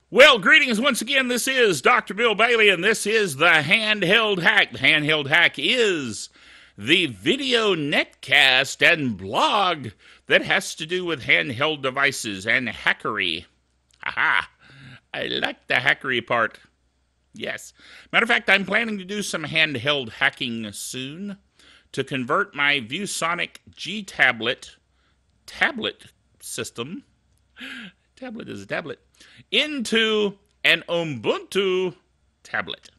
Well, greetings once again. This is Dr. Bill Bailey, and this is the Handheld Hack. The Handheld Hack is the video netcast and blog that has to do with handheld devices and hackery. Haha, I like the hackery part. Yes. Matter of fact, I'm planning to do some handheld hacking soon to convert my ViewSonic G tablet system. Tablet is a tablet into an Ubuntu tablet.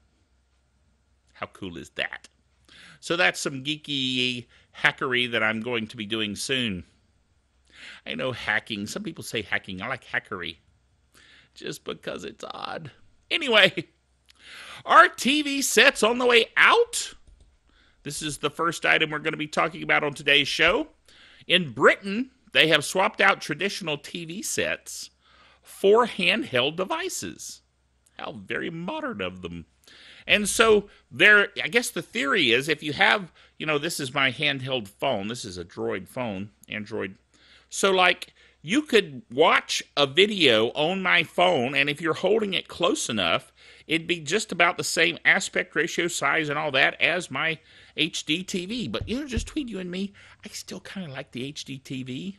How cool is that? So that's some geeky hackery that I'm going to be doing soon. I know hacking. Some people say hacking. I like hackery just because it's odd. Anyway, are TV sets on the way out? This is the first item we're going to be talking about on today's show. In Britain, they have swapped out traditional TV sets for handheld devices. How very modern of them. And so I guess the theory is if you have, this is my handheld phone. This is a Droid phone, Android. So like you could watch a video on my phone, and if you're holding it close enough, it'd be just about the same aspect ratio, size, and all that as my HD TV. But, just between you and me, I still kind of like the HD TV.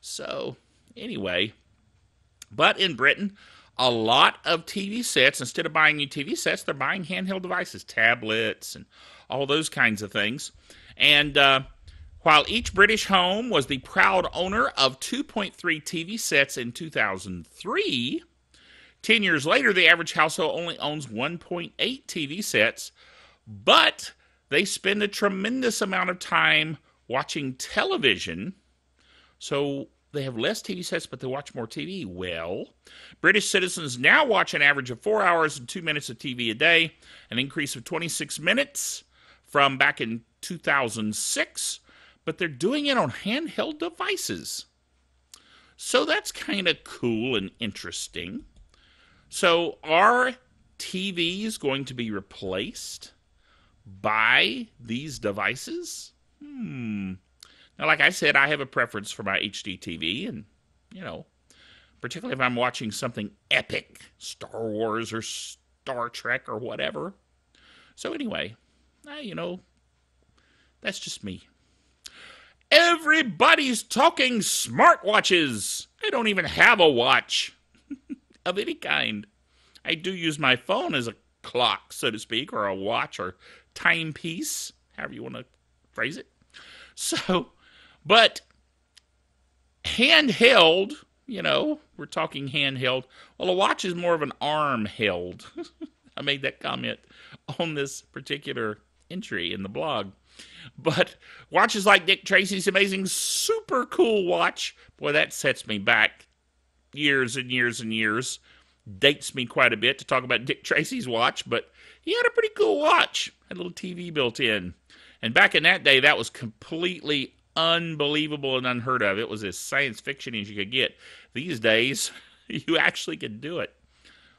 So, anyway. But in Britain, a lot of TV sets, instead of buying new TV sets, they're buying handheld devices, tablets, and all those kinds of things. And while each British home was the proud owner of 2.3 TV sets in 2003, 10 years later, the average household only owns 1.8 TV sets, but they spend a tremendous amount of time watching television, so they have less TV sets, but they watch more TV. Well, British citizens now watch an average of 4 hours and 2 minutes of TV a day, an increase of 26 minutes from back in 2006, but they're doing it on handheld devices. So that's kind of cool and interesting. So are TVs going to be replaced by these devices? Now, like I said, I have a preference for my HD TV, and, particularly if I'm watching something epic, Star Wars or Star Trek or whatever. So anyway, that's just me. Everybody's talking smartwatches. I don't even have a watch of any kind. I do use my phone as a clock, so to speak, or a watch or timepiece, however you want to phrase it. So, but handheld, we're talking handheld. Well, a watch is more of an arm held. I made that comment on this particular entry in the blog. But watches like Dick Tracy's amazing super cool watch, boy, that sets me back years and years and years. Dates me quite a bit to talk about Dick Tracy's watch, but he had a pretty cool watch. Had a little TV built in. And back in that day, that was completely unbelievable and unheard of. It was as science fiction as you could get. These days, you actually can do it.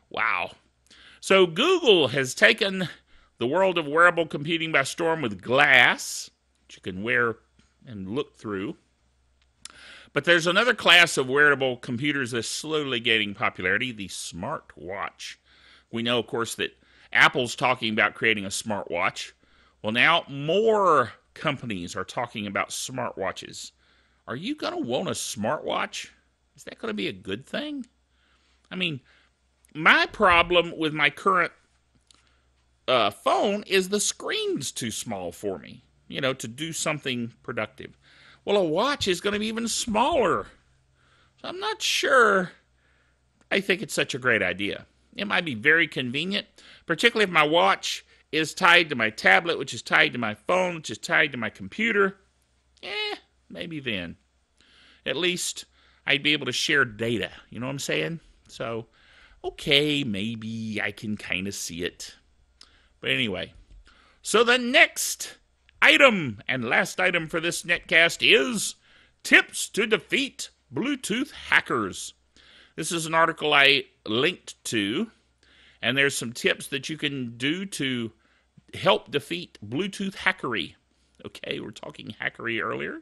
Wow. So Google has taken the world of wearable computing by storm with Glass, which you can wear and look through. But there's another class of wearable computers that's slowly gaining popularity, the smartwatch. We know, of course, that Apple's talking about creating a smartwatch. Well, now more companies are talking about smartwatches. Are you going to want a smartwatch? Is that going to be a good thing? I mean, my problem with my current phone is the screen's too small for me, to do something productive. Well, a watch is going to be even smaller. So I'm not sure I think it's such a great idea. It might be very convenient, particularly if my watch is tied to my tablet, which is tied to my phone, which is tied to my computer. Maybe then. At least I'd be able to share data. You know what I'm saying? So, okay, maybe I can kind of see it. But anyway, so the next item and last item for this netcast is tips to defeat Bluetooth hackers. This is an article I linked to, and there's some tips that you can do to help defeat Bluetooth hackery. Okay, we're talking hackery earlier.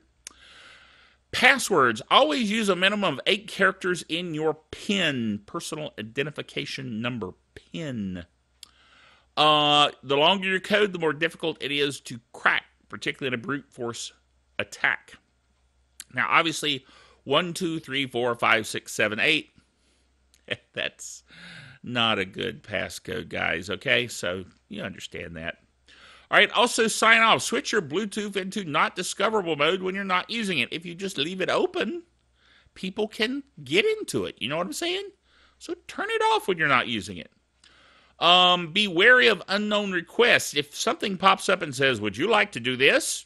Passwords. Always use a minimum of 8 characters in your PIN, personal identification number, PIN. The longer your code, the more difficult it is to crack, particularly in a brute force attack. Now, obviously, 1, 2, 3, 4, 5, 6, 7, 8. That's not a good passcode, guys, okay? So you understand that. All right, also sign off. Switch your Bluetooth into not discoverable mode when you're not using it. If you just leave it open, people can get into it. You know what I'm saying? So turn it off when you're not using it. Be wary of unknown requests. If something pops up and says, would you like to do this?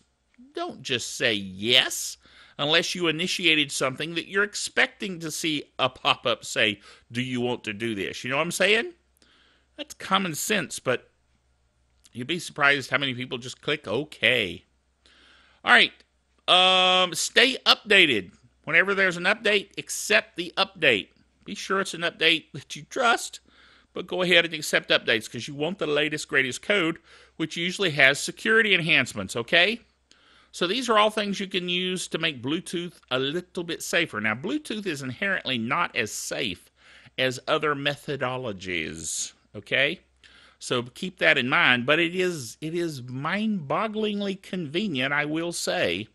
Don't just say yes unless you initiated something that you're expecting to see a pop-up say, do you want to do this? You know what I'm saying? That's common sense, but you'd be surprised how many people just click OK. All right. Stay updated. Whenever there's an update, accept the update. Be sure it's an update that you trust, but go ahead and accept updates because you want the latest, greatest code, which usually has security enhancements, okay? So these are all things you can use to make Bluetooth a little bit safer. Now, Bluetooth is inherently not as safe as other methodologies, okay? So keep that in mind, but it is mind-bogglingly convenient, I will say.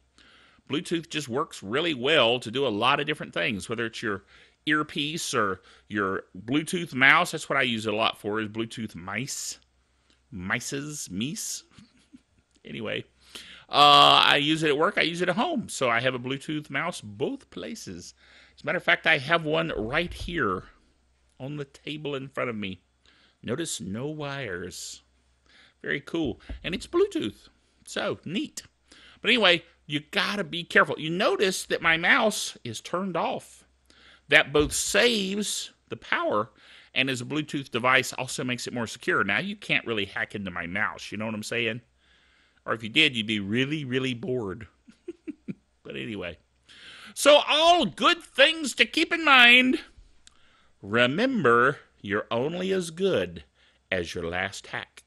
Bluetooth just works really well to do a lot of different things, whether it's your earpiece or your Bluetooth mouse. That's what I use it a lot for, is Bluetooth mice. Mice. Anyway, I use it at work. I use it at home. So I have a Bluetooth mouse both places. As a matter of fact, I have one right here on the table in front of me. Notice no wires. Very cool. And it's Bluetooth. So neat. But anyway, you gotta be careful. You notice that my mouse is turned off. That both saves the power and as a Bluetooth device also makes it more secure. Now you can't really hack into my mouse. You know what I'm saying? Or if you did, you'd be really, really bored. But anyway. So all good things to keep in mind. Remember, you're only as good as your last hack.